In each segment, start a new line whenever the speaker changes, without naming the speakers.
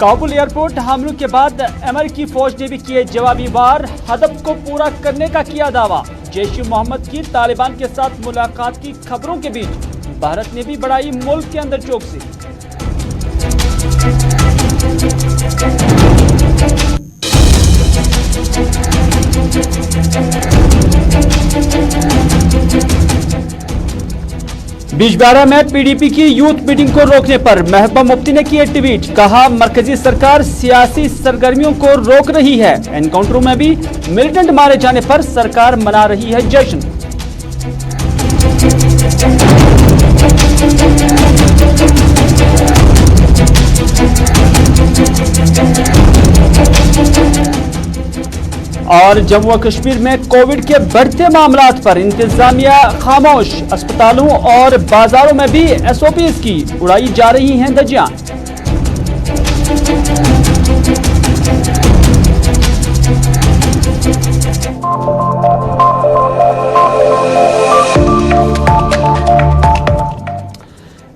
Kabul airport हमलों के बाद अमेरिकी फौज ने भी किए जवाबी वार, हदफ को पूरा करने का किया दावा। जैश ए मोहम्मद की तालिबान के साथ मुलाकात की खबरों के बीच भारत ने भी बढ़ाई मुल्क के अंदर चौकसी। बिजबाड़ा में पीडीपी की यूथ मीटिंग को रोकने पर महबूबा मुफ्ती ने किए ट्वीट, कहा मरकजी सरकार सियासी सरगर्मियों को रोक रही है। एनकाउंटरों में भी मिलिटेंट मारे जाने पर सरकार मना रही है जश्न। और जम्मू और कश्मीर में कोविड के बढ़ते मामलात पर इंतजामिया खामोश, अस्पतालों और बाजारों में भी एसओपीज की उड़ाई जा रही हैं धज्जियां।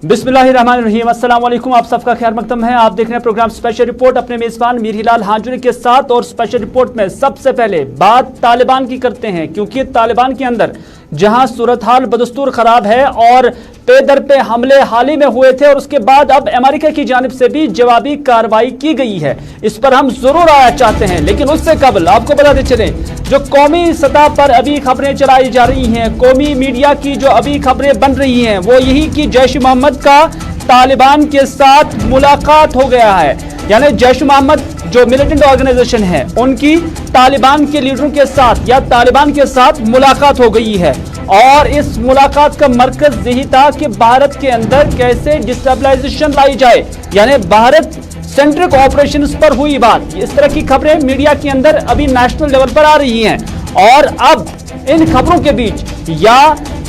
बिस्मिल्लाहिर्रहमानिर्रहीम, अस्सलाम वालेकुम। आप सबका खैर मकदम है। आप देख रहे हैं प्रोग्राम स्पेशल रिपोर्ट अपने मेजबान मीर हिलाल हांजुनी के साथ। और स्पेशल रिपोर्ट में सबसे पहले बात तालिबान की करते हैं, क्योंकि तालिबान के अंदर जहां सूरत हाल बदस्तूर खराब है और पे दर पे हमले हाल ही में हुए थे और उसके बाद अब अमेरिका की जानिब से भी जवाबी कार्रवाई की गई है, इस पर हम जरूर आया चाहते हैं। लेकिन उससे कबल आपको बताते चलें, जो कौमी सतह पर अभी खबरें चलाई जा रही हैं, कौमी मीडिया की जो अभी खबरें बन रही हैं, वो यही कि जैश ए मोहम्मद का तालिबान के साथ मुलाकात हो गया है। यानी जैश ए मोहम्मद जो मिलिटेंट ऑर्गेनाइजेशन है, उनकी तालिबान के लीडरों के साथ या तालिबान के साथ मुलाकात हो गई है। और इस मुलाकात का मरकज यही था कि भारत के अंदर कैसे डिस्टेबलाइजेशन लाई जाए, यानी भारत सेंट्रिक ऑपरेशंस पर हुई बात। इस तरह की खबरें मीडिया के अंदर अभी नेशनल लेवल पर आ रही हैं। और अब इन खबरों के बीच या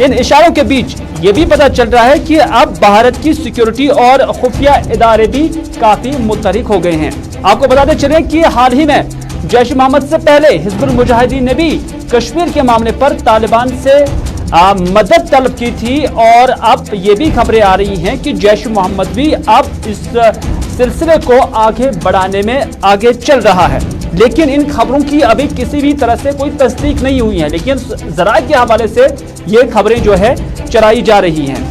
इन इशारों के बीच ये भी पता चल रहा है कि अब भारत की सिक्योरिटी और खुफिया इदारे भी काफी मुतहरिक हो गए हैं। आपको बताते चले कि हाल ही में जैश ए मोहम्मद से पहले हिजबुल मुजाहिदीन ने भी कश्मीर के मामले पर तालिबान से मदद तलब की थी। और अब ये भी खबरें आ रही हैं कि जैश ए मोहम्मद भी अब इस सिलसिले को आगे बढ़ाने में आगे चल रहा है। लेकिन इन खबरों की अभी किसी भी तरह से कोई तस्दीक नहीं हुई है, लेकिन जराए के हवाले से ये खबरें जो है चलाई जा रही हैं।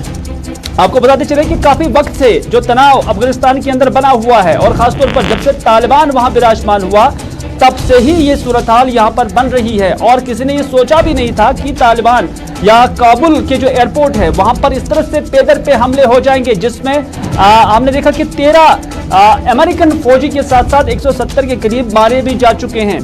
आपको बताते चले कि काफी वक्त से जो तनाव अफगानिस्तान के अंदर बना हुआ है और खासतौर पर जब से तालिबान वहां विराजमान हुआ, तब से ही ये सूरत हाल यहाँ पर बन रही है। और किसी ने ये सोचा भी नहीं था कि तालिबान या काबुल के जो एयरपोर्ट है वहां पर इस तरह से पेदर पे हमले हो जाएंगे, जिसमें हमने देखा कि 13 अमेरिकन फौजी के साथ साथ 170 के करीब मारे भी जा चुके हैं।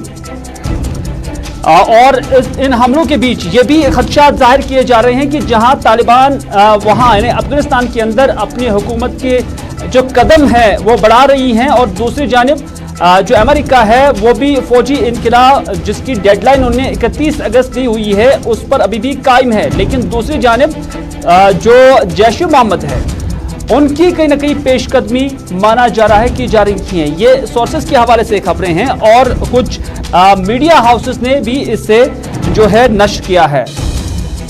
और इन हमलों के बीच ये भी खदशात जाहिर किए जा रहे हैं कि जहां तालिबान वहां यानी अफगानिस्तान के अंदर अपनी हुकूमत के जो कदम है वो बढ़ा रही हैं, और दूसरी जानिब जो अमेरिका है वो भी फौजी इनकिला जिसकी डेडलाइन उन्हें 31 अगस्त दी हुई है उस पर अभी भी कायम है। लेकिन दूसरी जानिब जो जैश ए मोहम्मद है उनकी कहीं ना कहीं पेशकदमी माना जा रहा है, की जा रही है। ये सोर्सेस के हवाले से खबरें हैं और कुछ मीडिया हाउसेस ने भी इससे जो है नश्र किया है।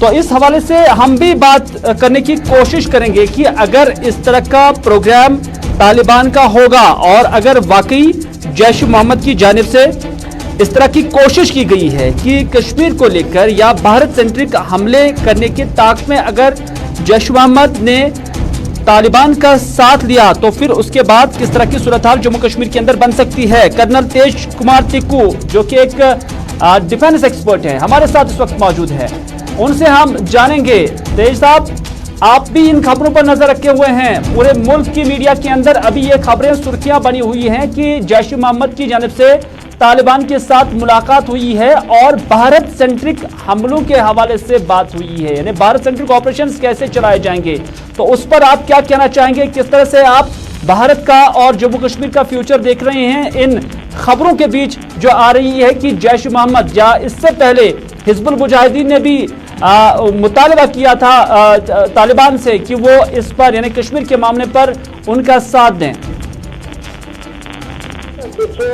तो इस हवाले से हम भी बात करने की कोशिश करेंगे कि अगर इस तरह का प्रोग्राम तालिबान का होगा और अगर वाकई जैश ए मोहम्मद की जानिब से इस तरह की कोशिश की गई है कि कश्मीर को लेकर या भारत सेंट्रिक हमले करने के ताक में अगर जैश ए मोहम्मद ने तालिबान का साथ लिया, तो फिर उसके बाद किस तरह की सूरत हाल जम्मू कश्मीर के अंदर बन सकती है। कर्नल तेज कुमार तिक्कू जो कि एक डिफेंस एक्सपर्ट है, हमारे साथ इस वक्त मौजूद है, उनसे हम जानेंगे। तेज साहब, आप भी इन खबरों पर नजर रखे हुए हैं। पूरे मुल्क की मीडिया के अंदर अभी ये खबरें सुर्खियां बनी हुई हैं कि जैश ए मोहम्मद की जानिब से तालिबान के साथ मुलाकात हुई है और भारत सेंट्रिक हमलों के हवाले से बात हुई है, यानी भारत सेंट्रिक ऑपरेशंस कैसे चलाए जाएंगे। तो उस पर आप क्या कहना चाहेंगे, किस तरह से आप भारत का और जम्मू कश्मीर का फ्यूचर देख रहे हैं इन खबरों के बीच जो आ रही है कि जैश ए मोहम्मद या इससे पहले हिजबुल मुजाहिदीन ने भी मुतालबा किया था तालिबान से कि वो इस पर यानी कश्मीर के मामले पर उनका साथ दें।
देखिए,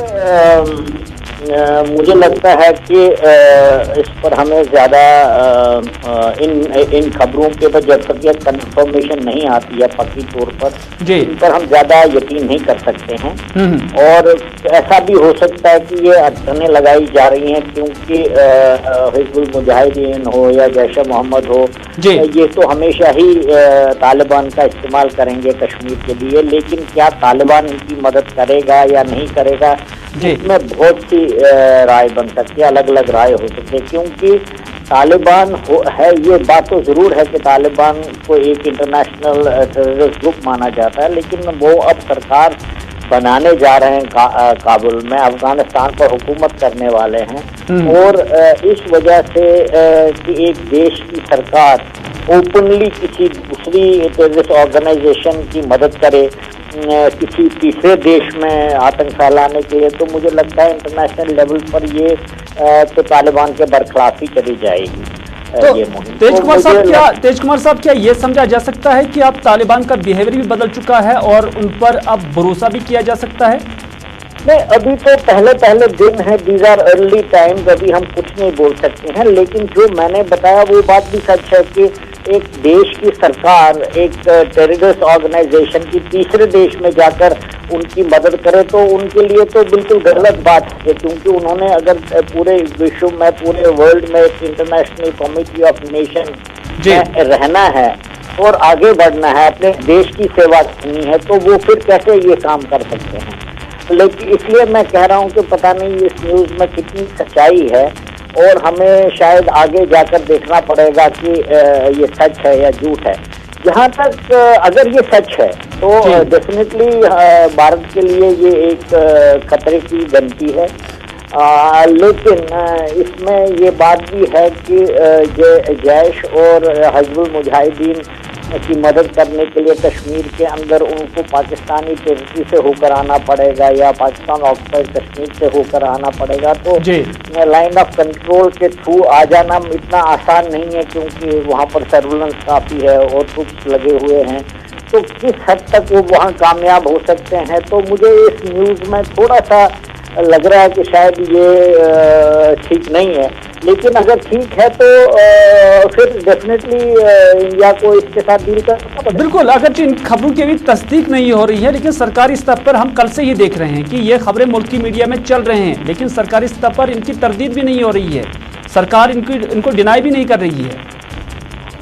मुझे लगता है कि इस पर हमें ज़्यादा इन खबरों के पर जब तक यह कंफर्मेशन नहीं आती है पक्की तौर पर इन पर हम ज़्यादा यकीन नहीं कर सकते हैं। और ऐसा भी हो सकता है कि ये अटकलें लगाई जा रही हैं क्योंकि हिज़्बुल मुजाहिदीन हो या जैश ए मोहम्मद हो, ये तो हमेशा ही तालिबान का इस्तेमाल करेंगे कश्मीर के लिए, लेकिन क्या तालिबान इनकी मदद करेगा या नहीं करेगा, इसमें बहुत सी राय बन सकती है, अलग अलग राय हो सकती है। क्योंकि तालिबान है, ये बात तो ज़रूर है कि तालिबान को एक इंटरनेशनल टेररिस्ट ग्रुप माना जाता है, लेकिन वो अब सरकार बनाने जा रहे हैं काबुल में, अफगानिस्तान पर हुकूमत करने वाले हैं। और इस वजह से कि एक देश की सरकार ओपनली किसी दूसरी टेररिस्ट ऑर्गेनाइजेशन की मदद करे किसी तीसरे देश में आतंक फैलाने के लिए, तो मुझे लगता है इंटरनेशनल लेवल पर ये तो तालिबान के बरखिलाफ ही चली जाएगी।
तो तेज कुमार साहब क्या ये समझा जा सकता है कि अब तालिबान का बिहेवियर भी बदल चुका है और उन पर अब भरोसा भी किया जा सकता है?
नहीं, अभी तो पहले दिन है, दीज आर अर्ली टाइम्स, अभी हम कुछ नहीं बोल सकते हैं। लेकिन जो मैंने बताया वो बात भी सच है कि एक देश की सरकार एक टेररिस्ट ऑर्गेनाइजेशन की तीसरे देश में जाकर उनकी मदद करे तो उनके लिए तो बिल्कुल गलत बात है, क्योंकि उन्होंने अगर पूरे विश्व में, पूरे वर्ल्ड में एक इंटरनेशनल कमिटी ऑफ नेशन में रहना है और आगे बढ़ना है, अपने देश की सेवा करनी है, तो वो फिर कैसे ये काम कर सकते हैं। लेकिन इसलिए मैं कह रहा हूँ कि पता नहीं इस न्यूज़ में कितनी सच्चाई है और हमें शायद आगे जाकर देखना पड़ेगा कि ये सच है या झूठ है। जहाँ तक अगर ये सच है तो डेफिनेटली भारत के लिए ये एक खतरे की घंटी है। लेकिन इसमें ये बात भी है कि जैश और हिज़्बुल मुजाहिदीन की मदद करने के लिए कश्मीर के अंदर उनको पाकिस्तानी टेरिटरी से होकर आना पड़ेगा या पाकिस्तान ऑक्युपाइड कश्मीर से होकर आना पड़ेगा, तो लाइन ऑफ कंट्रोल के थ्रू आ जाना इतना आसान नहीं है, क्योंकि वहाँ पर सर्विलेंस काफ़ी है और ट्रूप्स लगे हुए हैं। तो किस हद तक वो वहाँ कामयाब हो सकते हैं, तो मुझे इस न्यूज़ में थोड़ा सा लग रहा है कि शायद ये ठीक नहीं है। लेकिन अगर ठीक है तो फिर डेफिनेटली इंडिया को इसके साथ डील करना पड़ेगा।
बिल्कुल, अगर इन खबरों की अभी तस्दीक नहीं हो रही है, लेकिन सरकारी स्तर पर हम कल से ही देख रहे हैं कि ये खबरें मुल्क की मीडिया में चल रहे हैं, लेकिन सरकारी स्तर पर इनकी तरदीद भी नहीं हो रही है, सरकार इनको डिनाई भी नहीं कर रही है।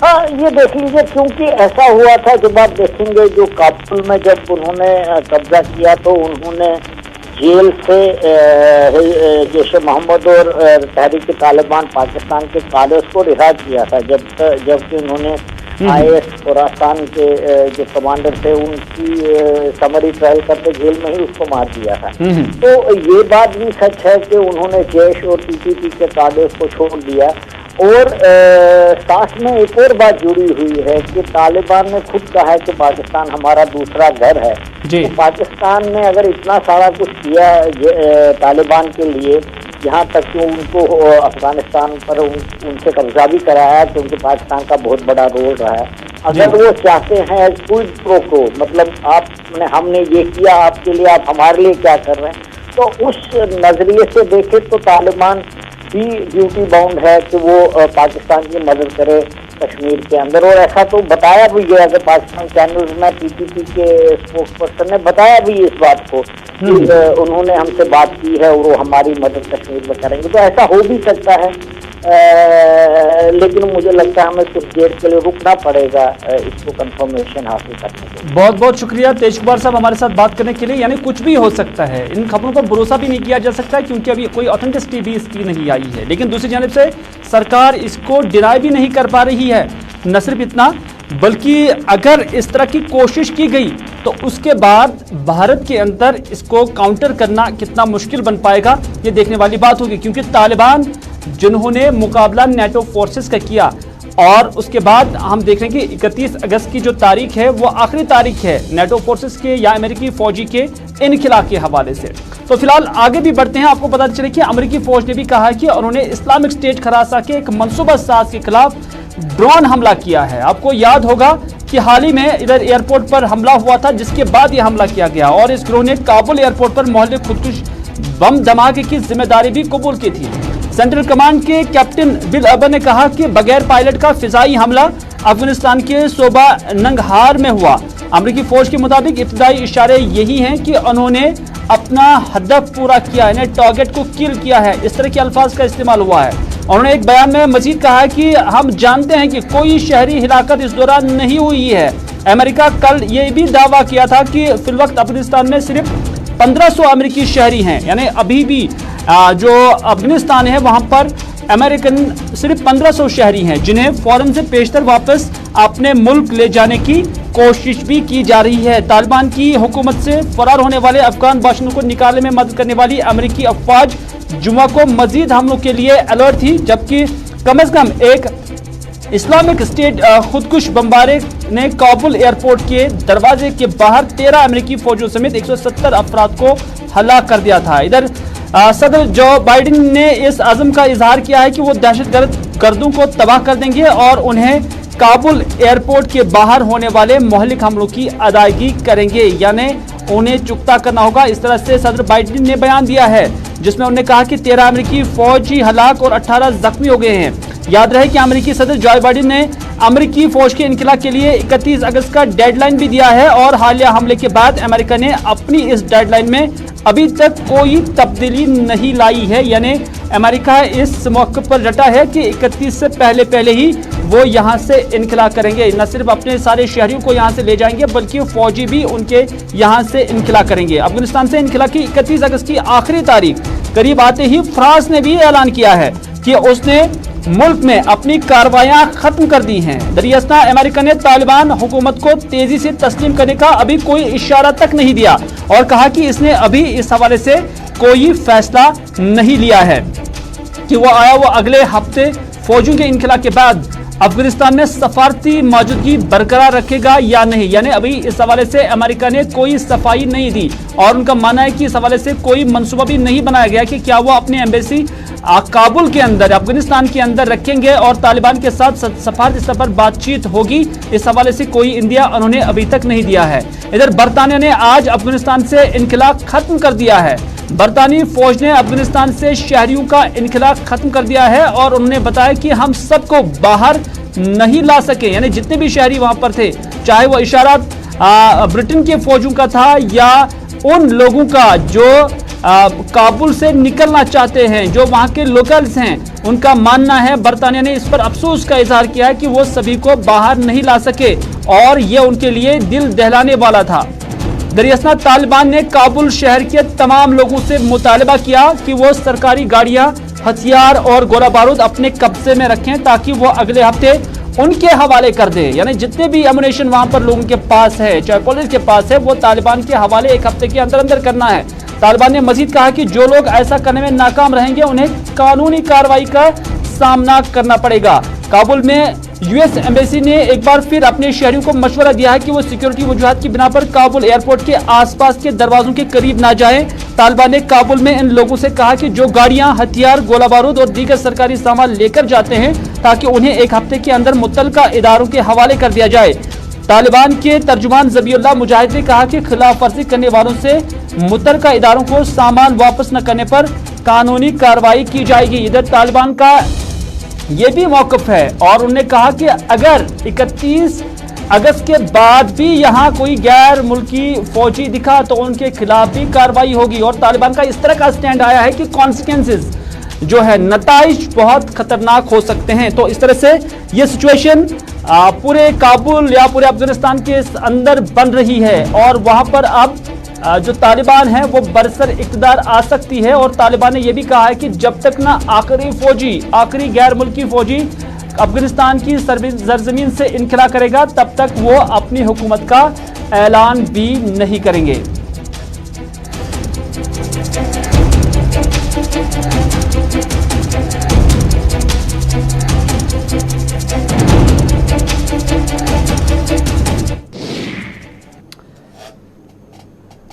हाँ, ये देख लीजिए, क्योंकि ऐसा हुआ था, जब आप देखेंगे जो काबुल में जब उन्होंने कब्जा किया तो उन्होंने जेल से जैश ए मोहम्मद और तहरीक तालिबान पाकिस्तान के कादर्स को रिहा किया था, जबकि उन्होंने IS खुरासान के जो कमांडर थे उनकी समरी ट्रायल करके जेल में ही उसको मार दिया था। तो ये बात भी सच है कि उन्होंने जैश और TTP के कादर्स को छोड़ दिया। और साथ में एक और बात जुड़ी हुई है कि तालिबान ने खुद कहा है कि पाकिस्तान हमारा दूसरा घर है। तो पाकिस्तान ने अगर इतना सारा कुछ किया तालिबान के लिए, यहाँ तक कि उनको अफगानिस्तान पर उनसे कब्जा भी कराया, क्योंकि पाकिस्तान का बहुत बड़ा रोल रहा है। अगर वो चाहते हैं क्विड प्रो क्वो, मतलब हमने ये किया आपके लिए, आप हमारे लिए क्या कर रहे हैं, तो उस नजरिए से देखे तो तालिबान भी ड्यूटी बाउंड है कि वो पाकिस्तान की मदद करे कश्मीर के अंदर। और ऐसा तो बताया भी गया कि पाकिस्तान चैनल्स में TTP के स्पोक्स पर्सन ने बताया भी इस बात को कि उन्होंने हमसे बात की है और वो हमारी मदद कश्मीर में करेंगे। तो ऐसा हो भी सकता है, लेकिन मुझे लगता है हमें कुछ देर के लिए रुकना पड़ेगा इसको कंफर्मेशन हासिल करने के लिए।
बहुत बहुत शुक्रिया तेज कुमार साहब हमारे साथ बात करने के लिए। यानी कुछ भी हो सकता है, इन खबरों पर भरोसा भी नहीं किया जा सकता, क्योंकि अभी कोई ऑथेंटिसिटी भी इसकी नहीं आई है। लेकिन दूसरी जानिब से सरकार इसको डिनाई भी नहीं कर पा रही है। न सिर्फ इतना, बल्कि अगर इस तरह की कोशिश की गई तो उसके बाद भारत के अंदर इसको काउंटर करना कितना मुश्किल बन पाएगा, ये देखने वाली बात होगी। क्योंकि तालिबान जिन्होंने मुकाबला नेटो फोर्सेस का किया, और उसके बाद हम देख रहे हैं कि 31 अगस्त की जो तारीख है वो आखिरी तारीख है नेटो फोर्सेस के या अमेरिकी फौजी के इनखिला के हवाले से। तो फिलहाल आगे भी बढ़ते हैं। आपको पता चले कि अमेरिकी फौज ने भी कहा है कि उन्होंने इस्लामिक स्टेट खरासा के एक मनसूबा साज के खिलाफ ड्रोन हमला किया है। आपको याद होगा कि हाल ही में इधर एयरपोर्ट पर हमला हुआ था, जिसके बाद ये हमला किया गया, और इस गिरोह ने काबुल एयरपोर्ट पर मोहल्ले खुदकुश बम धमाके की जिम्मेदारी भी कबूल की थी। सेंट्रल कमांड के कैप्टन बिल अर्बन ने कहा कि बगैर पायलट का फिजाई हमला अफगानिस्तान के सोबा नंगहार में हुआ। अमेरिकी फौज के मुताबिक इब्तदाई इशारे यही हैं कि उन्होंने अपना हदफ पूरा किया, यानी टारगेट को किल किया है। इस तरह के अल्फाज का इस्तेमाल हुआ है। उन्होंने एक बयान में मजीद कहा है कि हम जानते हैं कि कोई शहरी हिलाकत इस दौरान नहीं हुई है। अमेरिका कल ये भी दावा किया था कि फिलवक्त अफगानिस्तान में सिर्फ 1500 अमेरिकी शहरी हैं, यानी अभी भी जो अफगानिस्तान है वहां पर अमेरिकन सिर्फ 1500 शहरी हैं, जिन्हें फौरन से पेशतर वापस अपने मुल्क ले जाने की कोशिश भी की जा रही है। तालिबान की हुकूमत से फरार होने वाले अफगान बाशिंदों को निकालने में मदद करने वाली अमेरिकी अफवाज जुम्मा को मजीद हमलों के लिए अलर्ट थी, जबकि कम से कम एक इस्लामिक स्टेट खुदकुश बमबारे ने काबुल एयरपोर्ट के दरवाजे के बाहर 13 अमेरिकी फौजियों समेत 170 अफराद को हलाक कर दिया था। इधर सदर जो बाइडेन ने इस अज़म का इजहार किया है कि वो दहशतगर्दों को तबाह कर देंगे और उन्हें काबुल एयरपोर्ट के बाहर होने वाले मोहलिक हमलों की अदायगी करेंगे, यानी उन्हें चुकता करना होगा। इस तरह से सदर बाइडेन ने बयान दिया है, जिसमें उन्होंने कहा कि 13 अमेरिकी फौजी हलाक और 18 जख्मी हो गए हैं। याद रहे कि अमेरिकी सदर जो बाइडेन ने अमेरिकी फौज के इनखला के लिए 31 अगस्त का डेडलाइन भी दिया है और हालिया हमले के बाद अमेरिका ने अपनी इस डेडलाइन में अभी तक कोई तब्दीली नहीं लाई है, यानी अमेरिका इस मौके पर डटा है कि 31 से पहले ही वो यहाँ से इनखला करेंगे। न सिर्फ अपने सारे शहरियों को यहाँ से ले जाएंगे बल्कि फौजी भी उनके यहाँ से इनखला करेंगे। अफगानिस्तान से इनखला की 31 अगस्त की आखिरी तारीख करीब आते ही फ्रांस ने भी ऐलान किया है कि उसने मुल्क में अपनी कार्रवाइयां खत्म कर दी हैं। दरियासना अमेरिका ने तालिबान हुकूमत को तेजी से तस्लीम करने का अभी कोई इशारा तक नहीं दिया और कहा कि इसने अभी इस हवाले से कोई फैसला नहीं लिया है कि वो अगले हफ्ते फौजियों के इनखला के बाद अफगानिस्तान में सफारती मौजूदगी बरकरार रखेगा या नहीं, यानी अभी इस हवाले से अमेरिका ने कोई सफाई नहीं दी और उनका मानना है कि इस हवाले से कोई मंसूबा भी नहीं बनाया गया कि क्या वो अपने एम्बेसी काबुल के अंदर अफगानिस्तान के अंदर रखेंगे और तालिबान के साथ सफारती स्तर पर बातचीत होगी। इस हवाले से कोई इंदिया उन्होंने अभी तक नहीं दिया है। इधर बरतानिया ने आज अफगानिस्तान से इनखला खत्म कर दिया है। बरतानी फौज ने अफगानिस्तान से शहरियों का इनखला खत्म कर दिया है और उन्होंने बताया कि हम सबको बाहर नहीं ला सके, यानी जितने भी शहरी वहां पर थे, चाहे वो इशारा ब्रिटेन के फौजों का था या उन लोगों का जो काबुल से निकलना चाहते हैं, जो वहां के लोकल्स हैं, उनका मानना है बरतानिया ने इस पर अफसोस का इजहार किया है कि वो सभी को बाहर नहीं ला सके और ये उनके लिए दिल दहलाने वाला था। दरियासना तालिबान ने काबुल शहर के तमाम लोगों से मुतालबा किया कि वो सरकारी गाड़ियां, हथियार और गोला बारूद अपने कब्जे में रखें ताकि वो अगले हफ्ते उनके हवाले कर दे, यानी जितने भी एमुनेशन वहां पर लोगों के पास है, चाहे पुलिस के पास है, वो तालिबान के हवाले एक हफ्ते के अंदर अंदर करना है। तालिबान ने मजीद कहा कि जो लोग ऐसा करने में नाकाम रहेंगे उन्हें कानूनी कार्रवाई का सामना करना पड़ेगा। काबुल में यूएस एम्बेसी ने एक बार फिर अपने शहरियों को मशवरा दिया है कि वो सिक्योरिटी वजूहात की बिना पर काबुल एयरपोर्ट के आसपास के दरवाजों के करीब ना जाएं। तालिबान ने काबुल में इन लोगों से कहा कि जो गाड़ियां, हथियार, गोला बारूद और दीगर सरकारी सामान लेकर जाते हैं ताकि उन्हें एक हफ्ते के अंदर मुतल्लिका इदारों के हवाले कर दिया जाए। तालिबान के तर्जुमान ज़बीउल्लाह मुजाहिद ने कहा कि खिलाफ वर्जी करने वालों से मुतल्लिका इदारों को सामान वापस न करने पर कानूनी कार्रवाई की जाएगी। इधर तालिबान का ये भी मौक़िफ़ है और उन्होंने कहा कि अगर 31 अगस्त के बाद भी यहाँ कोई गैर मुल्की फौजी दिखा तो उनके खिलाफ भी कार्रवाई होगी। और तालिबान का इस तरह का स्टैंड आया है कि कॉन्सिक्वेंसेस जो है, नताइज बहुत खतरनाक हो सकते हैं। तो इस तरह से ये सिचुएशन पूरे काबुल या पूरे अफगानिस्तान के अंदर बन रही है और वहां पर अब जो तालिबान है वो बरसर इक़्तिदार आ सकती है। और तालिबान ने यह भी कहा है कि जब तक ना आखिरी गैर मुल्की फौजी अफगानिस्तान की सरजमीन से इनखला करेगा तब तक वो अपनी हुकूमत का ऐलान भी नहीं करेंगे।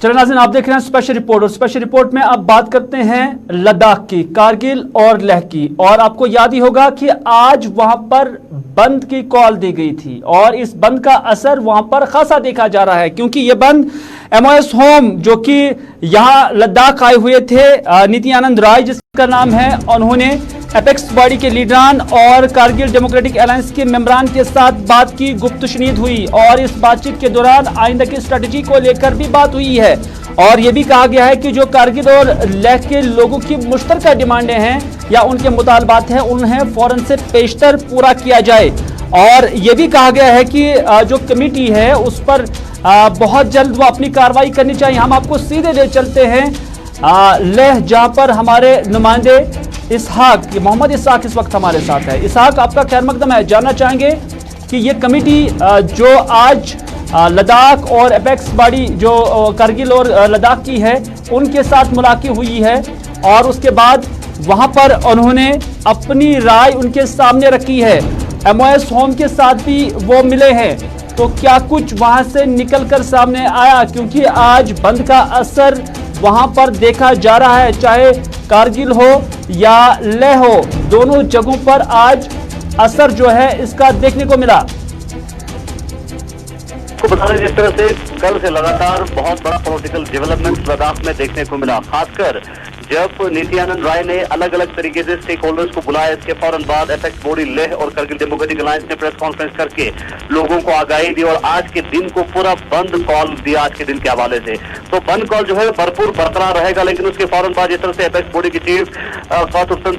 चलिए नाज़रीन, आप देख रहे हैं स्पेशल रिपोर्ट और स्पेशल रिपोर्ट में अब बात करते हैं लद्दाख की, कारगिल और लेह की। और आपको याद ही होगा कि आज वहां पर बंद की कॉल दी गई थी और इस बंद का असर वहां पर खासा देखा जा रहा है, क्योंकि ये बंद MOS होम जो कि यहां लद्दाख आए हुए थे, नित्यानंद राय जिसका नाम है, उन्होंने एपेक्स बॉडी के लीडरान और कारगिल डेमोक्रेटिक अलायंस के मेंबरान के साथ बात की, गुप्तशनीद हुई और इस बातचीत के दौरान आइंदा की स्ट्रेटजी को लेकर भी बात हुई है। और यह भी कहा गया है कि जो कारगिल और लेह के लोगों की मुश्तरका डिमांडें हैं या उनके मुतालबात हैं, उन्हें फौरन से पेशतर पूरा किया जाए। और यह भी कहा गया है कि जो कमेटी है उस पर बहुत जल्द वो अपनी कार्रवाई करनी चाहिए। हम आपको सीधे ले चलते हैं लेह, जहां पर हमारे नुमाइंदे इसहाक, मोहम्मद इसहाक इस वक्त हमारे साथ है। इसहाक, आपका खैर मकदम है। जानना चाहेंगे कि ये कमेटी जो आज लद्दाख और एपेक्स बॉडी जो कारगिल और लद्दाख की है उनके साथ मुलाकात हुई है और उसके बाद वहां पर उन्होंने अपनी राय उनके सामने रखी है। MOS होम के साथ भी वो मिले हैं, तो क्या कुछ वहां से निकलकर सामने आया? क्योंकि आज बंद का असर वहां पर देखा जा रहा है, चाहे कारगिल हो या लेह हो, दोनों जगहों पर आज असर जो है इसका देखने को मिला।
को बता दें, जिस तरह से कल से लगातार बहुत बड़ा पॉलिटिकल डेवलपमेंट लद्दाख में देखने को मिला, खासकर जब नित्यानंद राय ने अलग अलग तरीके से स्टेक होल्डर्स को बुलाया। इसके फौरन बाद एपेक्स बॉडी लेह और कारगिल डेमोक्रेटिक अलायंस ने प्रेस कॉन्फ्रेंस करके लोगों को आगाही दी और आज के दिन को पूरा बंद कॉल दिया आज के दिन के हवाले से। तो बंद कॉल जो है भरपूर बरकरार रहेगा, लेकिन उसके फौरन बाद जिस तरह से एपेक्स बॉडी की चीफ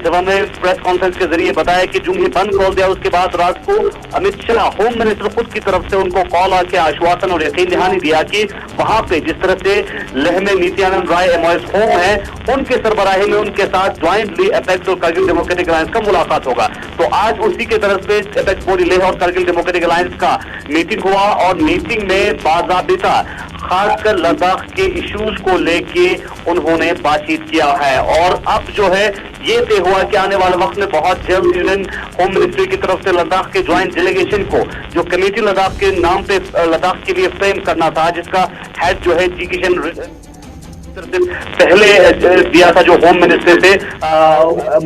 सेवा ने प्रेस कॉन्फ्रेंस के जरिए बताया कि जो ही बंद कॉल दिया उसके बाद रात को अमित शाह होम मिनिस्टर खुद की तरफ से उनको कॉल आके आश्वासन और यकीन दहानी दिया कि वहां पे जिस तरह से लेह में नित्यानंद राय MOS होम है उनके सरबराही में उनके साथ ज्वाइंटली एपेक्स और कारगिल डेमोक्रेटिक अलायंस का मुलाकात होगा। तो आज उसी के तरफ से एपेक्स बॉडी लेह और कारगिल डेमोक्रेटिक अलायंस का मीटिंग हुआ और मीटिंग में बाज़ाबिता खासकर लद्दाख के इश्यूज को लेके उन्होंने बातचीत किया है। और अब जो है ये तय हुआ कि आने वाले वक्त में बहुत जल्द यूनियन होम मिनिस्ट्री की तरफ से लद्दाख के ज्वाइंट डेलीगेशन को जो कमेटी लद्दाख के नाम पे लद्दाख के लिए फ्रेम करना था, जिसका हेड जो है जी किशन पहले दिया था जो होम मिनिस्टर थे,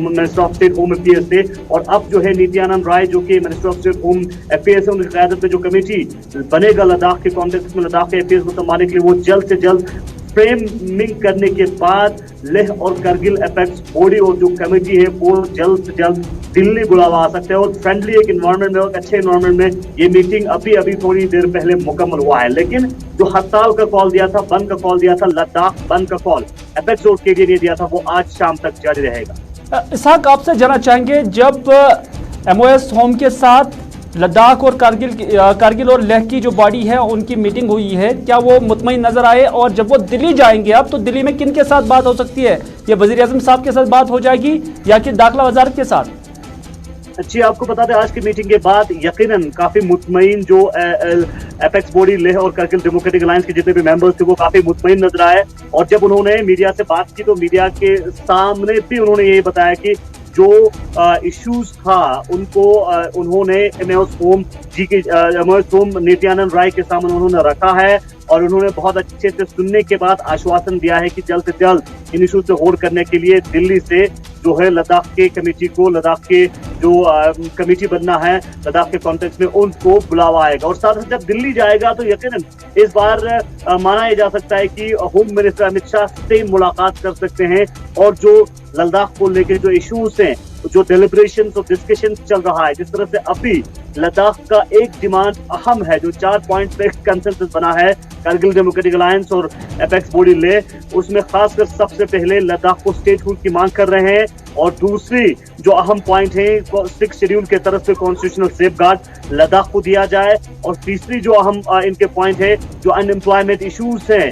minister of state home affairs थे, और अब जो है नित्यानंद राय जो कि minister of state home affairs है, उनकी क़यादत में जो कमेटी बनेगा लद्दाख के कॉन्टेक्स्ट में लद्दाख के अफेयर्स को संभालने के लिए, वो जल्द से जल्द फ्रेमिंग करने के बाद लेह और कारगिल एपेक्स बॉडी और जो कमेटी है वो जल्द से जल्द दिल्ली बुलावा आ सकते हैं और फ्रेंडली एक इन्वायरमेंट में, एक अच्छे इन्वायरमेंट में ये मीटिंग अभी थोड़ी देर पहले मुकम्मल हुआ है। लेकिन जो हड़ताल का कॉल दिया था, बंद का कॉल दिया था, लद्दाख बंद का कॉल एपेक्स और के लिए दिया था, वो आज शाम तक जारी रहेगा।
इसहाक, आपसे जानना चाहेंगे, जब MOS होम के साथ लद्दाख और कारगिल और लेह की जो बॉडी है उनकी मीटिंग हुई है, क्या वो मुतमईन नजर आए? और जब वो दिल्ली जाएंगे अब, तो दिल्ली में किन के साथ बात हो सकती है? ये वजीर आजम साहब के साथ बात हो जाएगी या कि दाखिला वजारत के साथ?
जी, आपको बता दें आज की मीटिंग के बाद यकीनन काफी मुतमईन जो एपेक्स बॉडी लेह और कारगिल डेमोक्रेटिक अलायंस के जितने भी मेंबर्स थे वो काफी मुतमईन नजर आए। और जब उन्होंने मीडिया से बात की तो मीडिया के सामने भी उन्होंने यही बताया कि जो इश्यूज था उनको उन्होंने MOS होम नित्यानंद राय के सामने उन्होंने रखा है और उन्होंने बहुत अच्छे से सुनने के बाद आश्वासन दिया है कि जल्द से जल्द इन इशूज से गौर करने के लिए दिल्ली से जो है लद्दाख के कमेटी को, लद्दाख के जो कमेटी बनना है लद्दाख के कॉन्टेक्स्ट में, उनको बुलावा आएगा। और साथ ही जब दिल्ली जाएगा तो यकीनन इस बार माना जा सकता है कि होम मिनिस्टर अमित शाह से मुलाकात कर सकते हैं और जो लद्दाख को लेकर जो इश्यूज हैं, जो डेलिब्रेशन और डिस्कशन चल रहा है, जिस तरह से अभी लद्दाख का एक डिमांड अहम है, जो 4 पॉइंट पे कंसेंसस बना है कारगिल डेमोक्रेटिक अलायंस और एपेक्स बॉडी ले, उसमें खासकर सबसे पहले लद्दाख को स्टेटहुड की मांग कर रहे हैं और दूसरी जो अहम पॉइंट है 6 शेड्यूल के तरफ से कॉन्स्टिट्यूशनल सेफगार्ड लद्दाख को दिया जाए और तीसरी जो अहम इनके पॉइंट है जो अनएम्प्लॉयमेंट इश्यूज हैं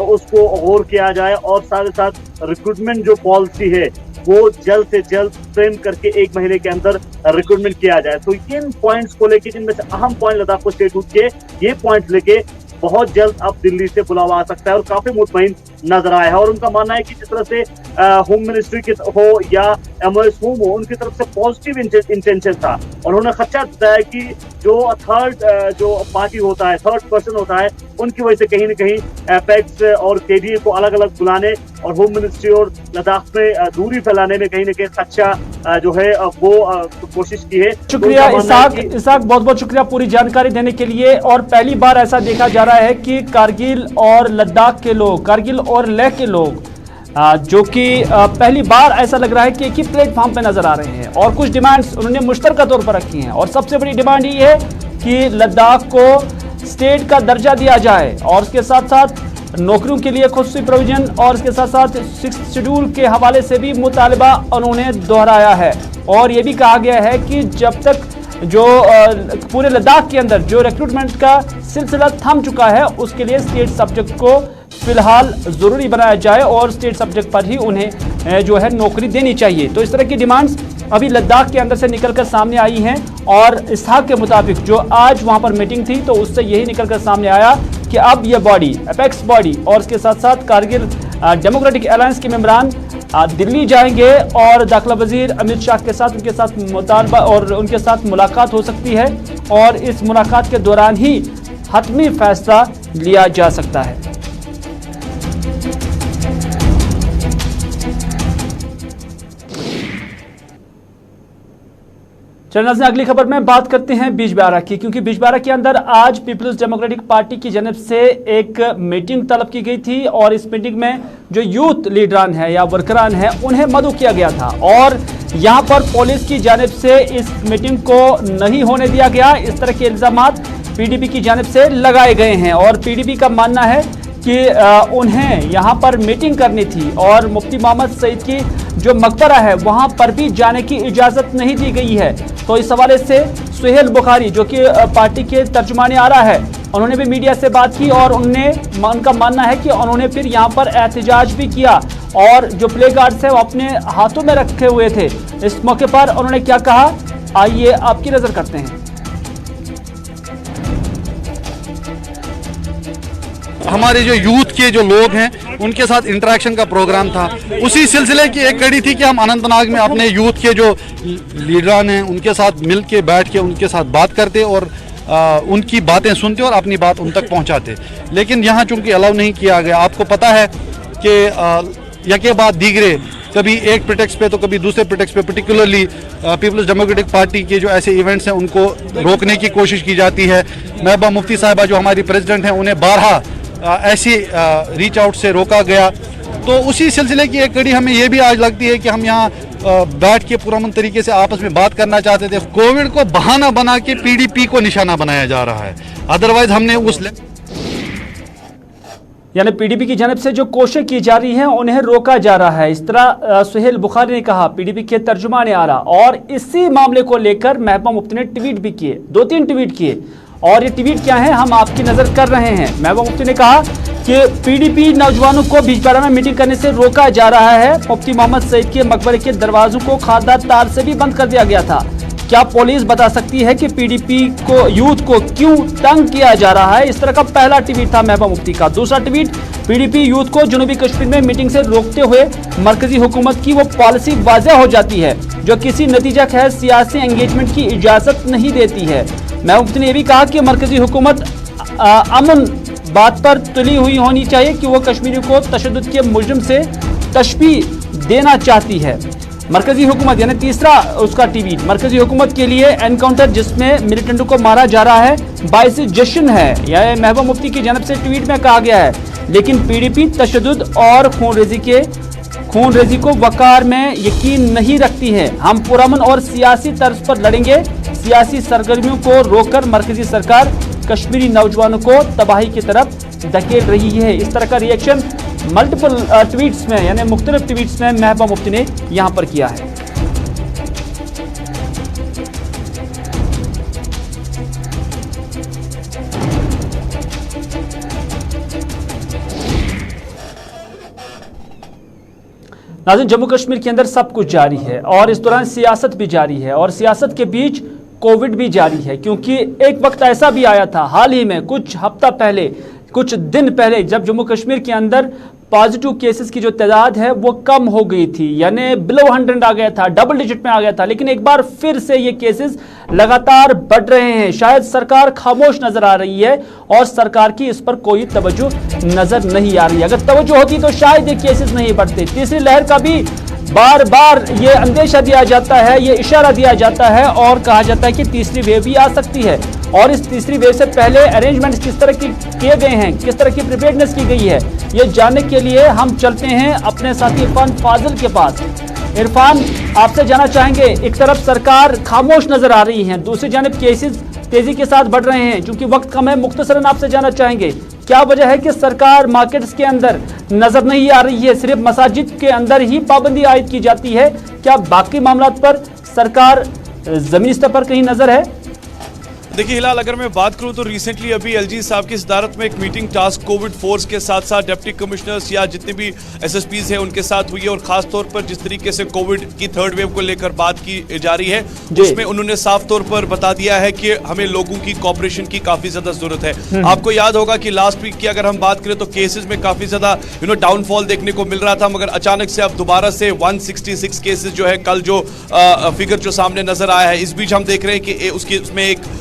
उसको गौर किया जाए और साथ ही साथ रिक्रूटमेंट जो पॉलिसी है वो जल्द से जल्द फ्रेम करके 1 महीने के अंदर रिक्रूटमेंट किया जाए। तो इन पॉइंट्स को लेके, जिनमें से अहम पॉइंट लद्दाख को स्टेटहुड के, ये पॉइंट्स लेके बहुत जल्द अब दिल्ली से बुलावा आ सकता है और काफी मुतमईन नजर आया है। और उनका मानना है कि जिस तरह से
होम मिनिस्ट्री की हो या एमओएस होम हो, उनकी तरफ से पॉजिटिव इंटेंशन था। और उन्होंने खदशा जताया कि जो थर्ड जो पार्टी होता है, थर्ड पर्सन होता है, उनकी वजह से कहीं ना कहीं एपेक्स और केडीए को अलग अलग बुलाने और होम मिनिस्ट्री और लद्दाख में दूरी फैलाने में कहीं ना कहीं खदशा जो है वो कोशिश की है।
शुक्रिया इसाक, बहुत बहुत शुक्रिया पूरी जानकारी देने के लिए। और पहली बार ऐसा देखा जा रहा है कि कारगिल और लद्दाख के लोग, कारगिल और लेह के लोग, जो कि पहली बार ऐसा लग रहा है कि एक ही प्लेटफॉर्म पे नजर आ रहे हैं और कुछ डिमांड्स उन्होंने मुश्तरका तौर पर रखी हैं। और सबसे बड़ी डिमांड ये है कि लद्दाख को स्टेट का दर्जा दिया जाए और उसके साथ साथ नौकरियों के लिए खुसूसी प्रोविजन और इसके साथ साथ 6th शेड्यूल के हवाले से भी मुतालबा उन्होंने दोहराया है। और ये भी कहा गया है कि जब तक जो पूरे लद्दाख के अंदर जो रिक्रूटमेंट का सिलसिला थम चुका है, उसके लिए स्टेट सब्जेक्ट को फिलहाल जरूरी बनाया जाए और स्टेट सब्जेक्ट पर ही उन्हें जो है नौकरी देनी चाहिए। तो इस तरह की डिमांड्स अभी लद्दाख के अंदर से निकलकर सामने आई हैं। और इसहाक के मुताबिक जो आज वहां पर मीटिंग थी तो उससे यही निकलकर सामने आया कि अब यह बॉडी, एपेक्स बॉडी और इसके साथ साथ कारगिल डेमोक्रेटिक अलायंस के मेंबरान दिल्ली जाएंगे और दाखिला वजीर अमित शाह के साथ उनके साथ मुतालबा और उनके साथ मुलाकात हो सकती है और इस मुलाकात के दौरान ही हतमी फैसला लिया जा सकता है। चलना से अगली खबर में बात करते हैं बिजबिहारा की, क्योंकि बिजबिहारा के अंदर आज पीपल्स डेमोक्रेटिक पार्टी की जानिब से एक मीटिंग तलब की गई थी और इस मीटिंग में जो यूथ लीडरान है या वर्करान है उन्हें मदऊ किया गया था और यहां पर पुलिस की जानिब से इस मीटिंग को नहीं होने दिया गया। इस तरह के इल्जामात पीडीपी की जानिब से लगाए गए हैं और पीडीपी का मानना है कि उन्हें यहां पर मीटिंग करनी थी और मुफ्ती मोहम्मद सईद की जो मकबरा है वहां पर भी जाने की इजाजत नहीं दी गई है। तो इस हवाले से सुहेल बुखारी जो कि पार्टी के तर्जुमाने आला है, उन्होंने भी मीडिया से बात की और उनका मानना है कि उन्होंने फिर यहां पर एहतजाज भी किया और जो प्ले कार्ड्स है वो अपने हाथों में रखे हुए थे। इस मौके पर उन्होंने क्या कहा, आइए आपकी नजर करते हैं।
हमारे जो यूथ के जो लोग हैं उनके साथ इंटरेक्शन का प्रोग्राम था, उसी सिलसिले की एक कड़ी थी कि हम अनंतनाग में अपने यूथ के जो लीडरान हैं उनके साथ मिल के बैठ के उनके साथ बात करते और उनकी बातें सुनते और अपनी बात उन तक पहुंचाते। लेकिन यहाँ चूंकि अलाउ नहीं किया गया, आपको पता है कि यके बाद दीगरे कभी एक प्रिटेक्स्ट पे तो कभी दूसरे प्रिटेक्स्ट पे, पर्टिकुलरली पीपल्स डेमोक्रेटिक पार्टी के जो ऐसे इवेंट्स हैं उनको रोकने की कोशिश की जाती है। महबूबा मुफ्ती साहिबा जो हमारी प्रेसिडेंट हैं उन्हें 12 ऐसी रीच आउट से रोका गया। तो उसी सिलसिले की एक कड़ी हमें ये भी आज लगती है कि हम यहाँ बैठ के पुरअमन तरीके से आपस में बात करना चाहते थे। कोविड को बहाना बना के पीडीपी को निशाना बनाया जा रहा है, अदरवाइज हमने उस
यानी पीडीपी की जानिब से जो कोशिश की जा रही है उन्हें रोका जा रहा है। इस तरह सुहेल बुखारी ने कहा, पीडीपी के तर्जुमाने आ रहा। और इसी मामले को लेकर महबूबा मुफ्ती ने ट्वीट भी किए, 2-3 ट्वीट किए और ये ट्वीट क्या है हम आपकी नजर कर रहे हैं। महबूबा मुफ्ती ने कहा कि पीडीपी नौजवानों को बिजबिहारा में मीटिंग करने से रोका जा रहा है। मुफ्ती मोहम्मद सईद के मकबरे के दरवाजों को खारदार तार से भी बंद कर दिया गया था। क्या पुलिस बता सकती है कि पीडीपी को यूथ को क्यों तंग किया जा रहा है? इस तरह का पहला ट्वीट था महबूबा मुफ्ती का। दूसरा ट्वीट, पीडीपी यूथ को जनूबी कश्मीर में मीटिंग से रोकते हुए मरकजी हुकूमत की वो पॉलिसी वाज़ेह हो जाती है जो किसी नतीजा खैर सियासी एंगेजमेंट की इजाजत नहीं देती है। महबूबा मुफ्ती ने यह भी कहा कि मरकजी हुकूमत अमन बात पर तुली हुई होनी चाहिए कि वो कश्मीरियों को तशद्दुद के मुजरिम से तशबीह देना चाहती है। मरकजी हुकूमत यानी तीसरा उसका ट्वीट, मरकजी हुकूमत के लिए एनकाउंटर जिसमें मिलिटेंटों को मारा जा रहा है बाइस जश्न है। यह महबूबा मुफ्ती की जानिब से ट्वीट में कहा गया है। लेकिन पीडीपी तशद्दुद और खून रेजी को वकार में यकीन नहीं रखती है। हम पुरअमन और सियासी तर्ज पर लड़ेंगे। सियासी सरगर्मियों को रोककर मरकजी सरकार कश्मीरी नौजवानों को तबाही की तरफ धकेल रही है। इस तरह का रिएक्शन मल्टीपल ट्वीट्स में यानी मुख्तलिफ ट्वीट्स में महबूबा मुफ्ती ने यहां पर किया है। नाज़रीन, जम्मू कश्मीर के अंदर सब कुछ जारी है और इस दौरान सियासत भी जारी है और सियासत के बीच कोविड भी जारी है, क्योंकि एक वक्त ऐसा भी आया था हाल ही में कुछ हफ्ता पहले कुछ दिन पहले जब जम्मू कश्मीर के अंदर पॉजिटिव केसेस की जो तादाद है वो कम हो गई थी, यानी बिलो 100 आ गया था, डबल डिजिट में आ गया था, लेकिन एक बार फिर से ये केसेस लगातार बढ़ रहे हैं। शायद सरकार खामोश नजर आ रही है और सरकार की इस पर कोई तवज्जो नजर नहीं आ रही है। अगर तवज्जो होती तो शायद ये केसेस नहीं बढ़ते। तीसरी लहर का भी बार बार ये अंदेशा दिया जाता है, ये इशारा दिया जाता है और कहा जाता है कि तीसरी वेव भी आ सकती है। और इस तीसरी वेव से पहले अरेंजमेंट्स किस तरह की किए गए हैं, किस तरह की प्रिपेयर्डनेस की गई है, ये जानने के लिए हम चलते हैं अपने साथी इरफान फाजिल के पास। इरफान, आपसे जानना चाहेंगे, एक तरफ सरकार खामोश नजर आ रही है, दूसरी जानब केसेस तेजी के साथ बढ़ रहे हैं। चूंकि वक्त कम है, मुख्तसरन आपसे जानना चाहेंगे क्या वजह है कि सरकार मार्केट्स के अंदर नजर नहीं आ रही है, सिर्फ मसाजिद के अंदर ही पाबंदी आयद की जाती है? क्या बाकी मामलात पर सरकार जमीनी स्तर पर कहीं नजर है?
देखिए हिलाल, अगर मैं बात करूं तो रिसेंटली अभी एलजी साहब की सदारत में एक मीटिंग टास्क कोविड फोर्स के साथ साथ डिप्टी कमिश्नर्स या जितने भी एसएसपीज हैं उनके साथ हुई है, और खास तौर पर जिस तरीके से कोविड की थर्ड वेव को लेकर बात की जा रही है उसमें उन्होंने साफ तौर पर बता दिया है कि हमें लोगों की कॉपरेशन की काफी ज्यादा जरूरत है। आपको याद होगा कि लास्ट वीक की अगर हम बात करें तो केसेस में काफी ज्यादा डाउनफॉल देखने को मिल रहा था, मगर अचानक से अब दोबारा से 166 केसेस जो है कल जो फिगर जो सामने नजर आया है, इस बीच हम देख रहे हैं कि उसमें एक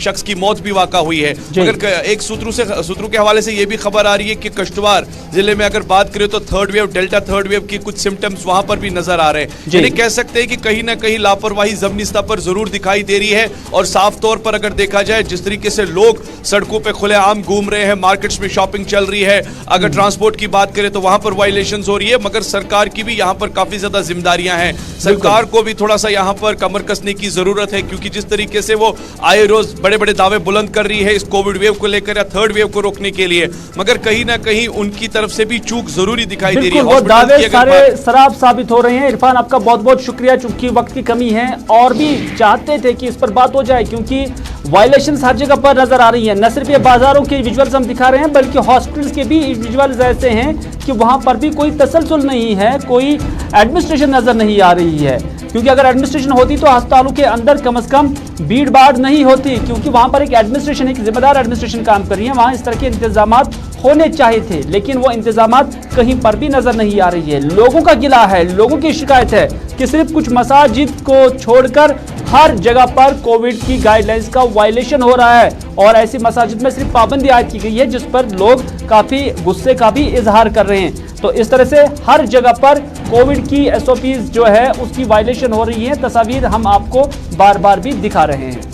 शख्स की मौत भी वाक़ा हुई है। मगर एक सूत्रों के हवाले से यह भी खबर आ रही है कि किश्तवाड़ जिले में अगर बात करें तो third wave, delta third wave की कुछ सिम्टम्स वहां पर भी नजर आ रहे हैं। यानी कह सकते हैं कि कहीं ना कहीं लापरवाही जमीनी स्तर पर जरूर दिखाई दे रही है। और साफ तौर पर अगर देखा जाए जिस तरीके से लोग सड़कों पर खुलेआम घूम रहे हैं, मार्केट्स में शॉपिंग चल रही है, अगर ट्रांसपोर्ट की बात करें तो वहां पर वायलेशंस हो रही है, मगर सरकार की भी यहाँ पर काफी ज्यादा जिम्मेदारियां हैं। सरकार को भी थोड़ा सा यहाँ पर कमर कसने की जरूरत है, क्योंकि जिस तरीके से वो आए रोज बड़े बड़े दावे बुलंद कर रही है इस कोविड वेव को लेकर या थर्ड वेव को रोकने के लिए, मगर कहीं ना कहीं उनकी तरफ से भी चूक जरूरी दिखाई दे रही है।
वो दावे सारे शराब साबित हो रहे हैं। इरफान, आपका बहुत बहुत शुक्रिया, चूंकि वक्त की कमी है और भी चाहते थे कि इस पर बात हो जाए, क्योंकि वायलेशंस हर जगह पर नजर आ रही है। न सिर्फ ये बाजारों के विजुअल्स हम दिखा रहे हैं, बल्कि हॉस्पिटल्स के भी विजुअल्स ऐसे हैं कि वहां पर भी कोई तसलसल नहीं है, कोई एडमिनिस्ट्रेशन नजर नहीं आ रही है। क्योंकि अगर एडमिनिस्ट्रेशन होती तो अस्पतालों के अंदर कम से कम भीड़ भाड़ नहीं होती, क्योंकि वहां पर एक एडमिनिस्ट्रेशन, एक जिम्मेदार एडमिनिस्ट्रेशन काम कर रही है। वहां इस तरह के इंतजामात होने चाहिए थे, लेकिन वो इंतजामात कहीं पर भी नजर नहीं आ रही है। लोगों का गिला है, लोगों की शिकायत है कि सिर्फ कुछ मसाजिद को छोड़कर हर जगह पर कोविड की गाइडलाइंस का वायलेशन हो रहा है, और ऐसी मसाजिद में सिर्फ पाबंदी आयद की गई है जिस पर लोग काफी गुस्से का भी इजहार कर रहे हैं। तो इस तरह से हर जगह पर कोविड की एसओपीज जो है उसकी वायलेशन हो रही है। तस्वीर हम आपको बार बार भी दिखा रहे हैं।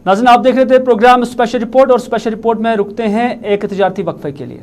नाज़रीन, आप देख रहे थे प्रोग्राम स्पेशल रिपोर्ट, और स्पेशल रिपोर्ट में रुकते हैं एक तिजारती वक्फे के लिए।